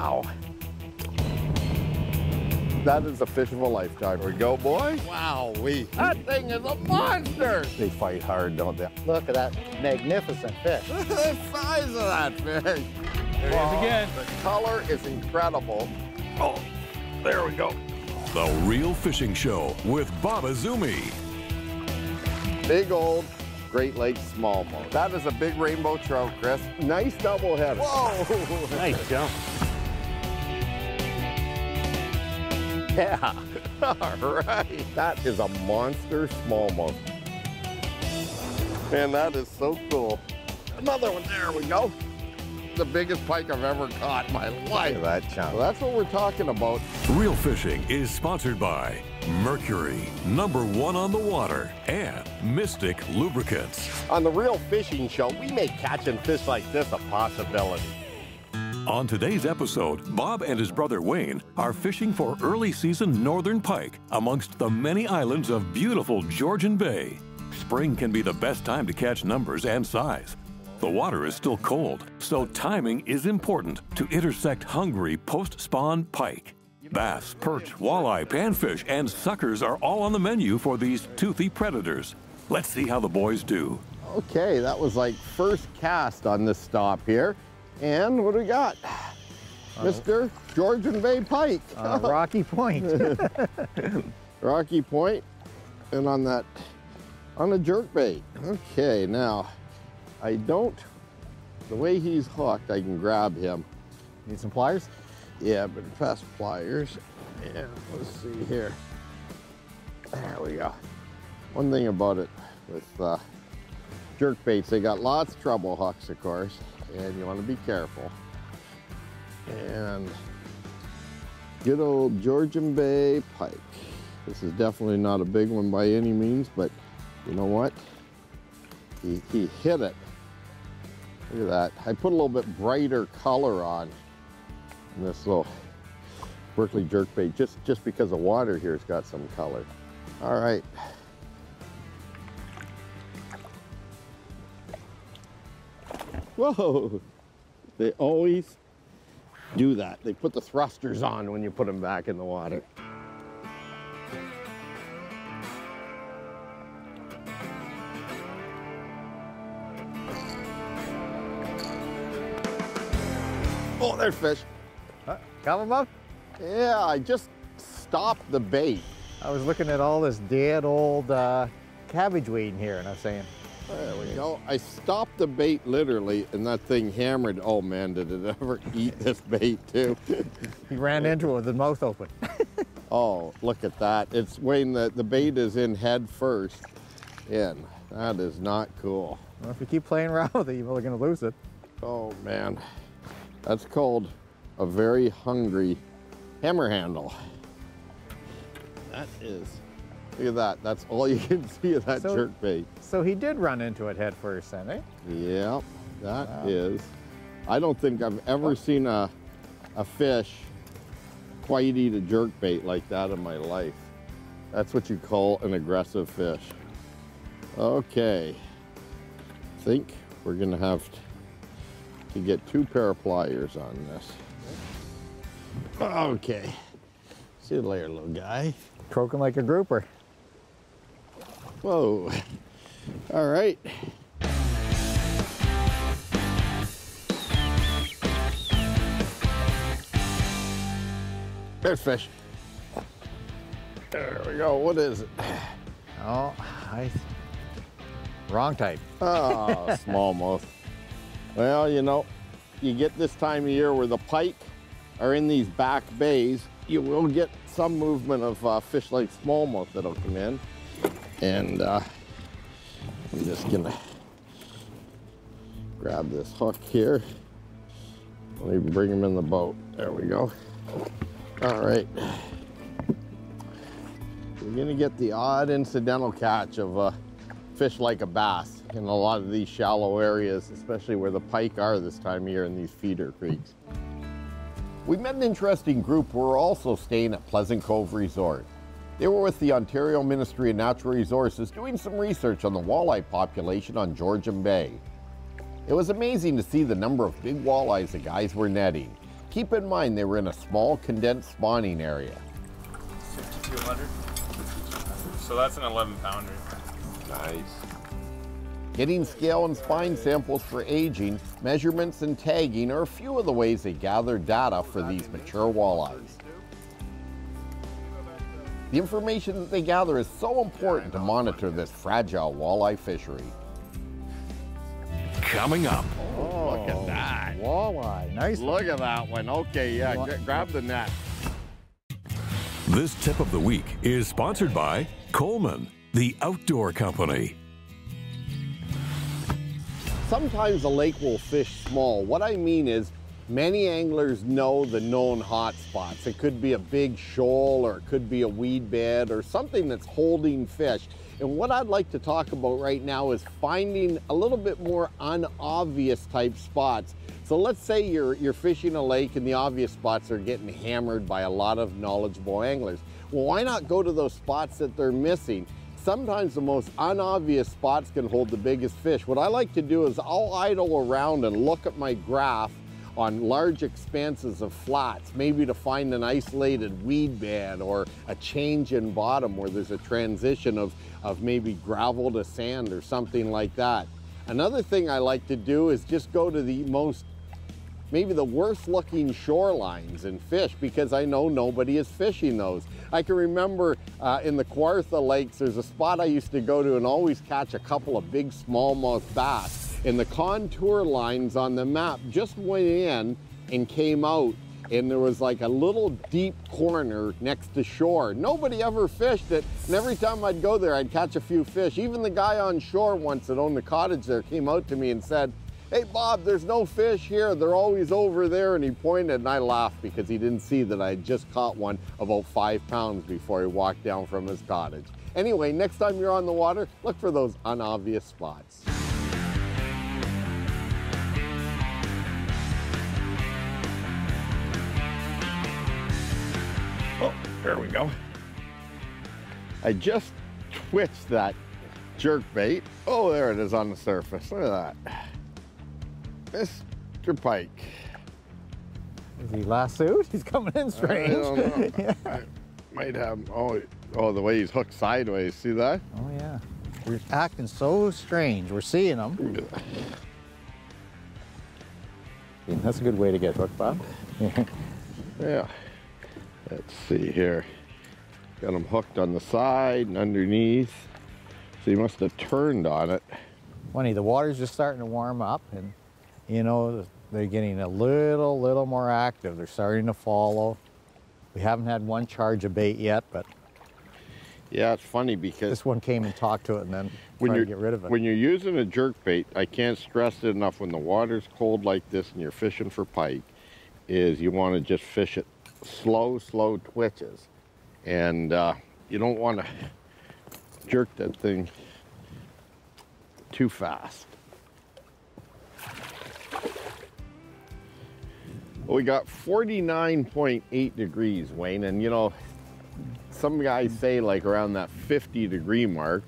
Wow. That is a fish of a lifetime. Here we go, boy. Wow-wee. That thing is a monster. They fight hard, don't they? Look at that magnificent fish. The size of that fish. There he is again. The color is incredible. Oh, there we go. The Real Fishing Show with Bob Azumi. Big old Great Lakes smallmouth. That is a big rainbow trout, Chris. Nice double header. Whoa! Nice jump. Yeah. All right. That is a monster smallmouth. Man, that is so cool. Another one. There we go. The biggest pike I've ever caught in my life. Look at that chunk. Well, that's what we're talking about. Real Fishing is sponsored by Mercury, #1 on the water, and Mystic Lubricants. On the Real Fishing Show, we make catching fish like this a possibility. On today's episode, Bob and his brother Wayne are fishing for early season northern pike amongst the many islands of beautiful Georgian Bay. Spring can be the best time to catch numbers and size. The water is still cold, so timing is important to intersect hungry post-spawn pike. Bass, perch, walleye, panfish, and suckers are all on the menu for these toothy predators. Let's see how the boys do. Okay, that was like first cast on this stop here. And what do we got? Mr. Georgian Bay pike. Rocky Point. Rocky Point, and on a jerkbait. Okay, now, the way he's hooked, I can grab him. Need some pliers? Yeah, but fast pliers. And let's see here. There we go. One thing about it with jerkbaits, they got lots of treble hooks, of course, and you want to be careful. And good old Georgian Bay pike. This is definitely not a big one by any means, but you know what? He hit it. Look at that. I put a little bit brighter color on this little Berkley jerkbait just because the water here's got some color. All right. Whoa! They always do that. They put the thrusters on when you put them back in the water. Oh, there's fish. Got one, Bob? Yeah, I just stopped the bait. I was looking at all this dead old cabbage weed in here, and I was saying, There we go. I stopped the bait literally, and that thing hammered. Oh man, did it ever eat this bait too? he ran into it with his mouth open. Oh, look at that. It's when the bait is in head first in. That is not cool. Well, if you keep playing around with it, you're really going to lose it. Oh man, that's called a very hungry hammer handle. That is, look at that. That's all you can see of that jerkbait. So he did run into it head first then, eh? Yep, that is. I don't think I've ever seen a fish quite eat a jerkbait like that in my life. That's what you call an aggressive fish. Okay, I think we're gonna have to get 2 pair of pliers on this. Okay, see you later, little guy. Croaking like a grouper. Whoa, all right. There's fish. There we go, what is it? Oh, wrong type. Oh, smallmouth. Well, you know, you get this time of year where the pike are in these back bays, you will get some movement of fish like smallmouth that'll come in. And I'm just gonna grab this hook here. Let me bring him in the boat. There we go. All right. We're gonna get the odd incidental catch of a fish like a bass in a lot of these shallow areas, especially where the pike are this time of year in these feeder creeks. We met an interesting group who were also staying at Pleasant Cove Resort. They were with the Ontario Ministry of Natural Resources doing some research on the walleye population on Georgian Bay. It was amazing to see the number of big walleyes the guys were netting, Keep in mind they were in a small condensed spawning area. 5,200. So that's an 11-pounder. Nice. Getting scale and spine samples for aging, measurements and tagging are a few of the ways they gather data for these mature walleyes. The information that they gather is so important to monitor this fragile walleye fishery. Coming up, Oh, look at that. Walleye, nice. Look at that one. Okay, yeah, grab the net. this tip of the week is sponsored by Coleman, the outdoor company. Sometimes a lake will fish small. What I mean is many anglers know the known hot spots. It could be a big shoal or it could be a weed bed or something that's holding fish. And what I'd like to talk about right now is finding a little bit more unobvious type spots. So let's say you're fishing a lake and the obvious spots are getting hammered by a lot of knowledgeable anglers. Well, why not go to those spots that they're missing? Sometimes the most unobvious spots can hold the biggest fish. What I like to do is I'll idle around and look at my graph on large expanses of flats, maybe to find an isolated weed bed or a change in bottom where there's a transition of maybe gravel to sand or something like that. Another thing I like to do is just go to maybe the worst looking shorelines and fish because I know nobody is fishing those. I can remember in the Kawartha Lakes, there's a spot I used to go to and always catch a couple of big smallmouth bass. And the contour lines on the map just went in and came out, and there was like a little deep corner next to shore. Nobody ever fished it, and every time I'd go there, I'd catch a few fish. Even the guy on shore once that owned the cottage there came out to me and said, "Hey Bob, there's no fish here, they're always over there," and he pointed, and I laughed because he didn't see that I had just caught one about 5 pounds before he walked down from his cottage. Anyway, next time you're on the water, look for those unobvious spots. Oh, there we go. I just twitched that jerk bait. Oh, there it is on the surface. Look at that. Mr. Pike. Is he lassoed? He's coming in strange. I don't know. Yeah. I might have, oh, the way he's hooked sideways. See that? Oh yeah. We're acting so strange. We're seeing them. That's a good way to get hooked, Bob. Yeah. Let's see here. Got him hooked on the side and underneath. So he must have turned on it. Funny, the water's just starting to warm up, and you know, they're getting a little more active. They're starting to follow. We haven't had one charge of bait yet, but yeah, it's funny because this one came and talked to it and then tried to get rid of it. When you're using a jerk bait, I can't stress it enough, when the water's cold like this and you're fishing for pike, is you want to just fish it slow twitches. And you don't want to jerk that thing too fast. Well, we got 49.8 degrees, Wayne, and you know, some guys say like around that 50-degree mark,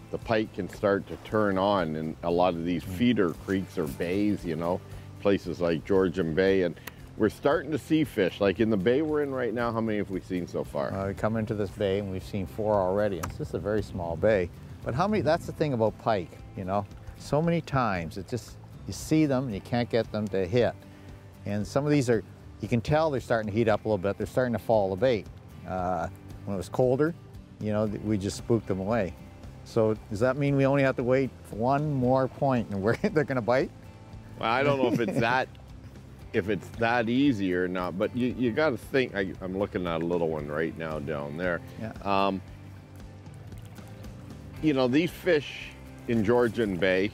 the pike can start to turn on in a lot of these feeder creeks or bays, you know, places like Georgian Bay, and we're starting to see fish. Like in the bay we're in right now, how many have we seen so far? We come into this bay and we've seen 4 already. It's just a very small bay. But how many, that's the thing about pike, you know, so many times it just, you see them and you can't get them to hit. And some of these are, you can tell they're starting to heat up a little bit. They're starting to follow the bait. When it was colder, you know, we just spooked them away. So does that mean we only have to wait for one more point and they're gonna bite? Well, I don't know if it's that, easy or not, but you got to think. I'm looking at a little one right now down there. Yeah. You know, these fish in Georgian Bay,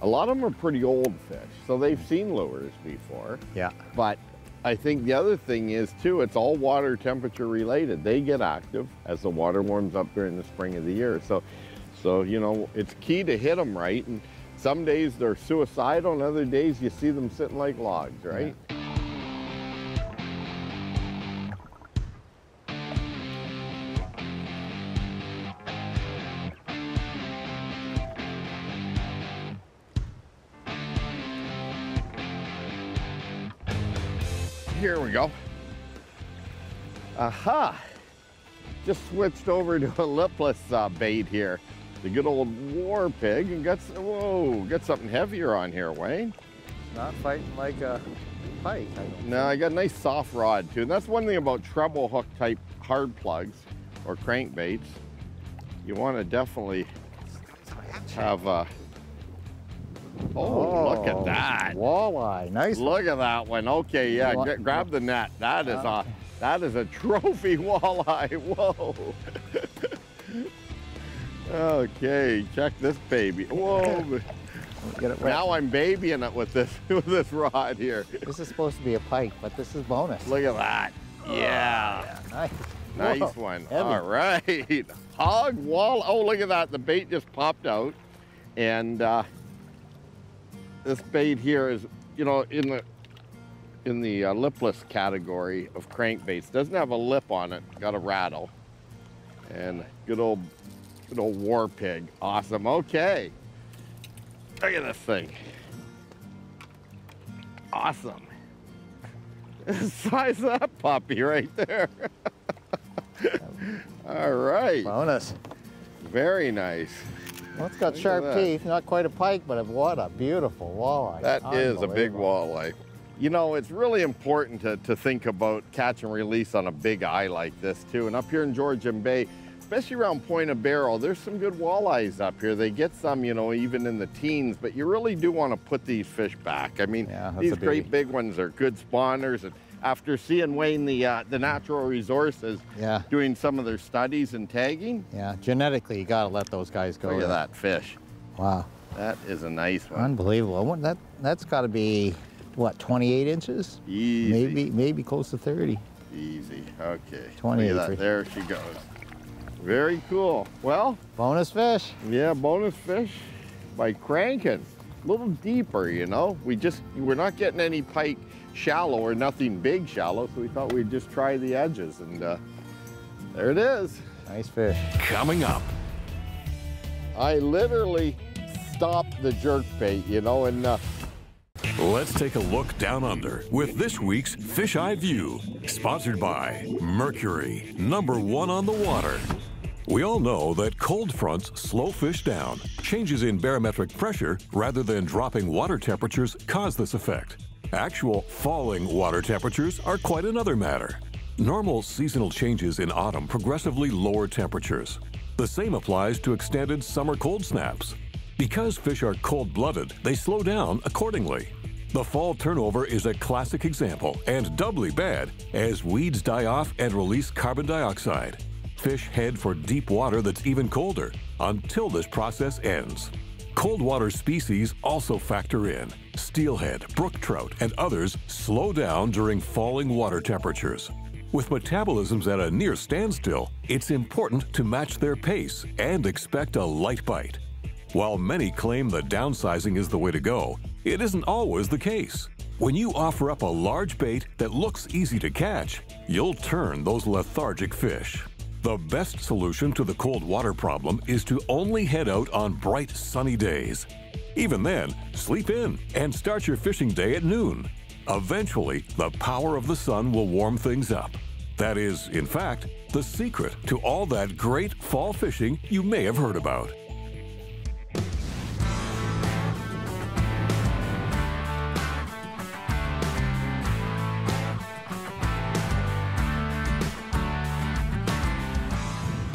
a lot of them are pretty old fish, so they've seen lures before. Yeah. But I think the other thing is too, it's all water temperature related. They get active as the water warms up during the spring of the year. So you know, it's key to hit them right. And some days they're suicidal, and other days you see them sitting like logs, right? Yeah. Here we go. Aha! Just switched over to a lipless bait here. The good old war pig, and got something heavier on here, Wayne. Not fighting like a pike. No, I got a nice soft rod too. And that's one thing about treble hook type hard plugs or crankbaits. You want to definitely have a. Oh, look at that! Walleye, nice. Look at that one. Okay, yeah, grab the net. That is a trophy walleye. Whoa. Okay, check this baby. Whoa. Get it wet. Now I'm babying it with this rod here. This is supposed to be a pike, but this is bonus. Look at that. Yeah. Nice. Nice Whoa, one. heavy. All right. Hog wall. Oh, look at that. The bait just popped out. And this bait here is, you know, in the lipless category of crankbaits. Doesn't have a lip on it. Got a rattle. And good old war pig. Awesome. Okay. Look at this thing. Awesome. The size of that puppy right there. All right. Bonus. Very nice. Well, it's got Look at sharp that. teeth. Not quite a pike, but what a beautiful walleye. That is a big Unbelievable. walleye. You know, it's really important to think about catch and release on a big eye like this too. And up here in Georgian Bay, especially around Point of Barrow, there's some good walleyes up here. They get some, you know, even in the teens, but you really do want to put these fish back. I mean, Yeah, that's these a great biggie. big ones are good spawners. And after seeing Wayne, the Natural Resources, Yeah. doing some of their studies and tagging, Yeah, genetically, you gotta let those guys go. look at there. that fish. Wow, That is a nice one. unbelievable. That's got to be what, 28 inches? Easy. Maybe close to 30. Easy. Okay. 28. Look at that. There she goes. Very cool. Well, Bonus fish. yeah, bonus fish by cranking. A little deeper, you know. We're not getting any pike shallow or nothing big shallow, so we thought we'd just try the edges, and there it is. Nice fish. Coming up. I literally stopped the jerkbait, you know, and Let's take a look down under with this week's Fish Eye View, sponsored by Mercury, #1 on the water. We all know that cold fronts slow fish down. Changes in barometric pressure rather than dropping water temperatures cause this effect. Actual falling water temperatures are quite another matter. Normal seasonal changes in autumn progressively lower temperatures. The same applies to extended summer cold snaps. Because fish are cold-blooded, they slow down accordingly. The fall turnover is a classic example, and doubly bad as weeds die off and release carbon dioxide. Fish head for deep water that's even colder until this process ends. Cold water species also factor in. Steelhead, brook trout, and others slow down during falling water temperatures. With metabolisms at a near standstill, it's important to match their pace and expect a light bite. While many claim that downsizing is the way to go, it isn't always the case. When you offer up a large bait that looks easy to catch, you'll turn those lethargic fish. The best solution to the cold water problem is to only head out on bright, sunny days. Even then, sleep in and start your fishing day at noon. Eventually, the power of the sun will warm things up. That is, in fact, the secret to all that great fall fishing you may have heard about.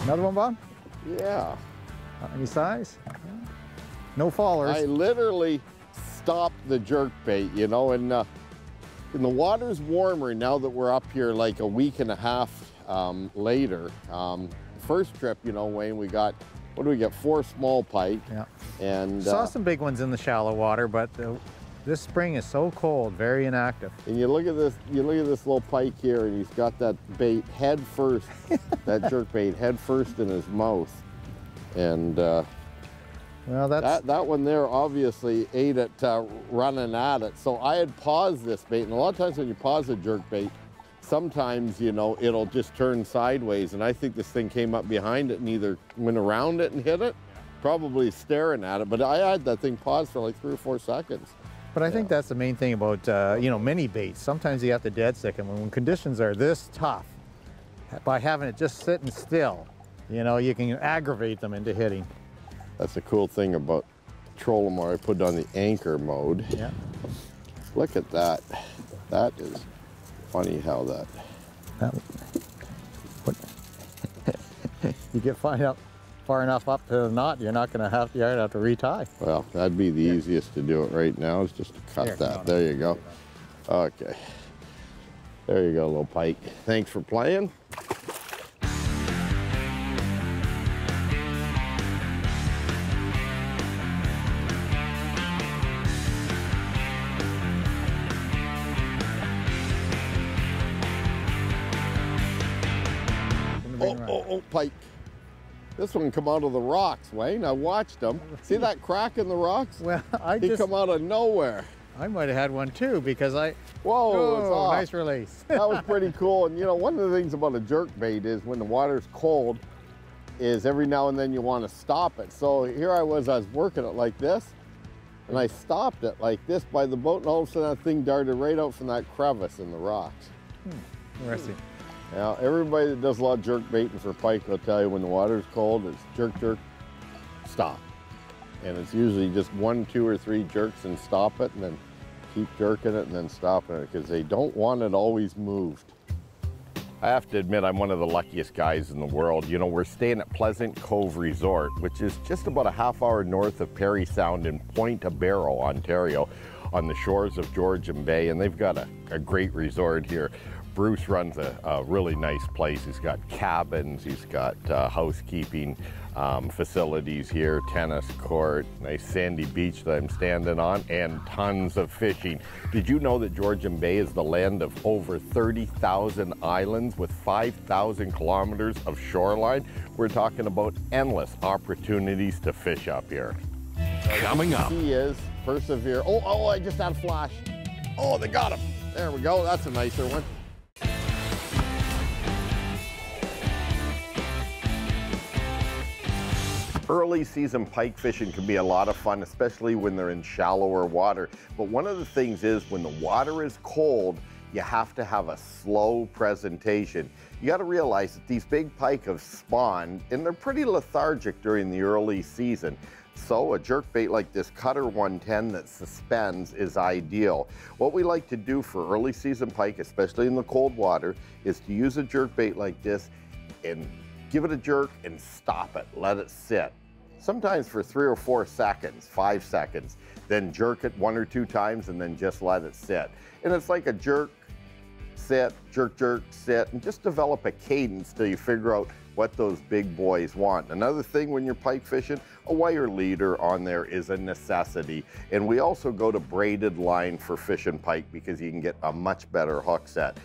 Another one, Bob? yeah. Any size? No fallers. I literally stopped the jerkbait, you know, and the water's warmer now that we're up here like a week and a half later. First trip, you know, Wayne, we got, what do we get? 4 small pike. Yeah. And Saw some big ones in the shallow water, but this spring is so cold, very inactive. and you look at this little pike here, and he's got that bait head first, that jerkbait head first in his mouth. And Well, that's that one there obviously ate it running at it. So I had paused this bait, and a lot of times when you pause a jerkbait, sometimes, you know, it'll just turn sideways, and I think this thing came up behind it and either went around it and hit it, probably staring at it, but I had that thing paused for like 3 or 4 seconds. But I think that's the main thing about, you know, mini baits. Sometimes you have to dead stick them. When conditions are this tough, by having it just sitting still, you know, you can aggravate them into hitting. That's the cool thing about Trollimar. I put it on the anchor mode. Yeah. Look at that. That is funny how that. You get far enough up to the knot, you're not going to have to retie. Well, that'd be the easiest to do it right now is just to cut that. There you go. Okay. There you go, little pike. Thanks for playing. Oh, pike. This one come out of the rocks, Wayne. I watched him. See that crack in the rocks? Well, he come out of nowhere. I might have had one too because I. Whoa, it's off. Nice release. That was pretty cool. And you know, one of the things about a jerk bait is when the water's cold, is every now and then you want to stop it. So here I was working it like this, and I stopped it like this by the boat, and all of a sudden that thing darted right out from that crevice in the rocks. Interesting. Now, everybody that does a lot of jerk baiting for pike will tell you when the water's cold, it's jerk, jerk, stop. And it's usually just 1, 2, or 3 jerks and stop it, and then keep jerking it and then stopping it, because they don't want it always moved. I have to admit, I'm one of the luckiest guys in the world. You know, we're staying at Pleasant Cove Resort, which is just about a half-hour north of Parry Sound in Point-a-Barrow, Ontario, on the shores of Georgian Bay, and they've got a great resort here. Bruce runs a really nice place. He's got cabins, he's got housekeeping facilities here, tennis court, nice sandy beach that I'm standing on, and tons of fishing. Did you know that Georgian Bay is the land of over 30,000 islands with 5,000 kilometers of shoreline? We're talking about endless opportunities to fish up here. Coming up. He is Persevere. Oh, I just had a flash. Oh, they got him. There we go. That's a nicer one. Early season pike fishing can be a lot of fun, especially when they're in shallower water. But one of the things is when the water is cold, you have to have a slow presentation. You got to realize that these big pike have spawned and they're pretty lethargic during the early season. So a jerk bait like this Cutter 110 that suspends is ideal. What we like to do for early season pike, especially in the cold water, is to use a jerk bait like this and give it a jerk and stop it, let it sit. Sometimes for 3 or 4 seconds, 5 seconds, then jerk it 1 or 2 times and then just let it sit. And it's like a jerk, sit, jerk, jerk, sit, and just develop a cadence till you figure out what those big boys want. Another thing when you're pike fishing, a wire leader on there is a necessity. And we also go to braided line for fishing pike because you can get a much better hook set.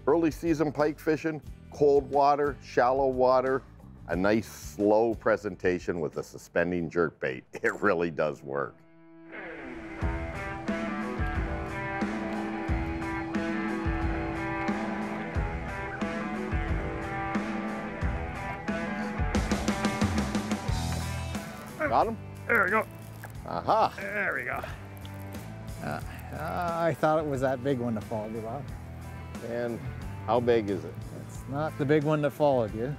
Early season pike fishing, cold water, shallow water, a nice slow presentation with a suspending jerk bait. It really does work. Got him? There we go. Aha. There we go. I thought it was that big one that followed you, Bob. And how big is it? It's not the big one that followed you.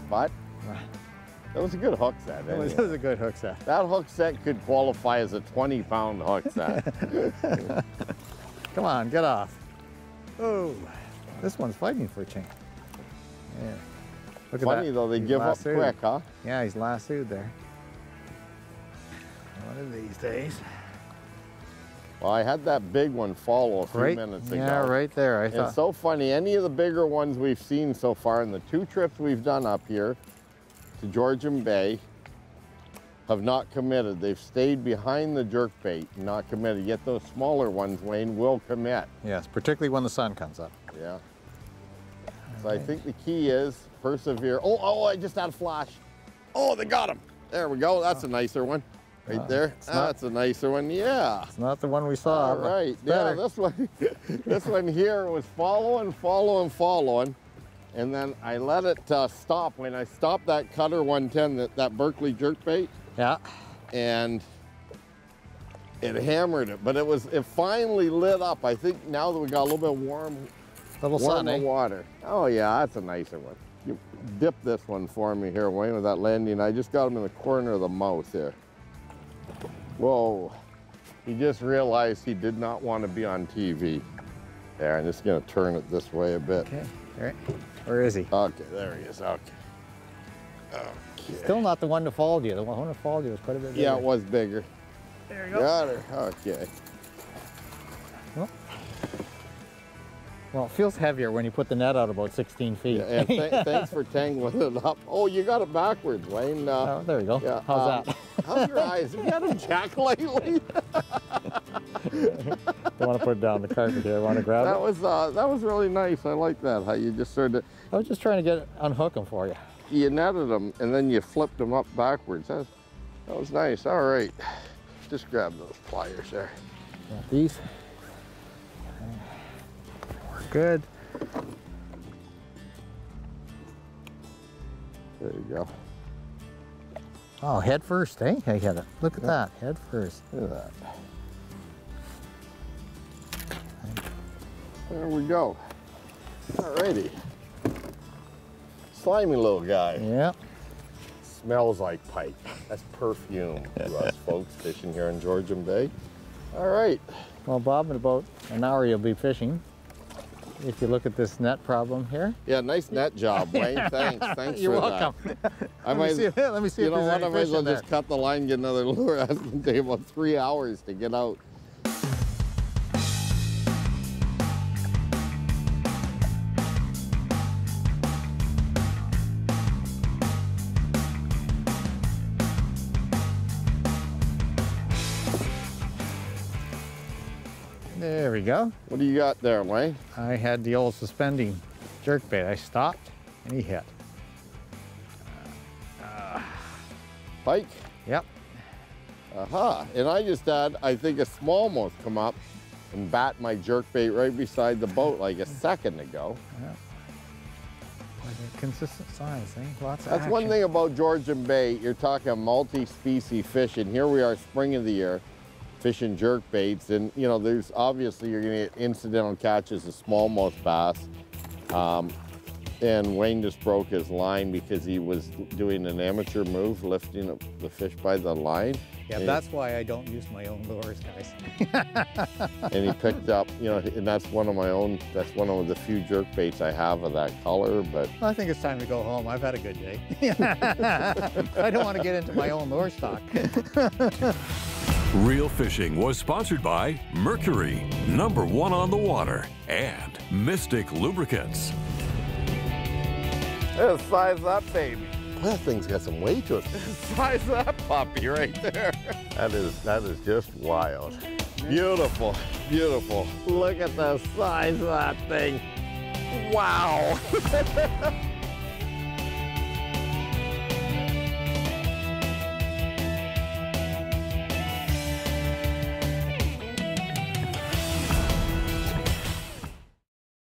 But that was a good hook set. It was a good hook set. That hook set could qualify as a 20-pound hook set. Come on, get off. Oh, this one's fighting for a change. Yeah. Look at Funny that. though, they He's give up lassoed. quick, huh? Yeah, he's lassoed there. One of these days. Well, I had that big one follow a few minutes ago. Yeah, right there. I thought. It's so funny. Any of the bigger ones we've seen so far in the 2 trips we've done up here to Georgian Bay have not committed. They've stayed behind the jerkbait and not committed. Yet those smaller ones, Wayne, will commit. Yes, particularly when the sun comes up. Yeah. So I think the key is persevere. Oh, I just had a flash. Oh, they got him. There we go. That's a nicer one. Right there. That's a nicer one. Yeah. It's not the one we saw. All right. Yeah, this one, this one here was following, and then I let it stop. When I stopped that Cutter 110, that Berkley jerkbait. Yeah. And it hammered it, but it finally lit up. I think now that we got a little bit warmer water. Oh yeah, that's a nicer one. You dip this one for me here, Wayne, with that landing. I just got him in the corner of the mouth here. Whoa. He just realized he did not want to be on TV. There, I'm just gonna turn it this way a bit. Okay, all right. Where is he? Okay, there he is, okay. Still not the one that followed you. The one that followed you was quite a bit bigger. Yeah, it was bigger. There you go. Got her, okay. Well, it feels heavier when you put the net out about 16 feet. Yeah, and thanks for tangling it up. Oh, you got it backwards, Wayne. Oh, there you go. Yeah, How's that? How's your eyes? Have you had them jacked lately? Don't want to put it down the carpet here. I want to grab it. That was really nice. I like that, how you just sort of... I was just trying to unhook them for you. You netted them, and then you flipped them up backwards. That was nice. All right. Just grab those pliers there. Got these. We're good. There you go. Oh, head first, eh? I get it. Look at that, head first. Look at that. There we go. Alrighty. Slimy little guy. Yeah. Smells like pike. That's perfume to us folks fishing here in Georgian Bay. All right. Well, Bob, in about an hour you'll be fishing. If you look at this net problem here. Yeah, nice net job, Wayne. Thanks You're for welcome. that. Let me see if you know there's what? I any might as fish well in there. just cut the line, get another lure. That's going to take about 3 hours to get out. There we go. What do you got there, Wayne? I had the old suspending jerkbait. I stopped and he hit. Pike? Yep. Aha. And I just had, I think, a smallmouth come up and bat my jerkbait right beside the boat like a second ago. Like a consistent size, eh? Lots of That's one action. thing about Georgian Bay. You're talking multi-species fishing. Here we are, spring of the year, fishing jerkbaits, and you know, there's obviously you're gonna get incidental catches of smallmouth bass. And Wayne just broke his line because he was doing an amateur move, lifting the fish by the line. Yeah, and that's why I don't use my own lures, guys. And he picked up, you know, and that's one of the few jerkbaits I have of that color, but I think it's time to go home. I've had a good day. I don't want to get into my own lure stock. Real Fishing was sponsored by Mercury, #1 on the water, and Mystic Lubricants. let's size that baby. That thing's got some weight to it. Size that puppy right there. That is just wild. Beautiful, beautiful. Look at the size of that thing. Wow.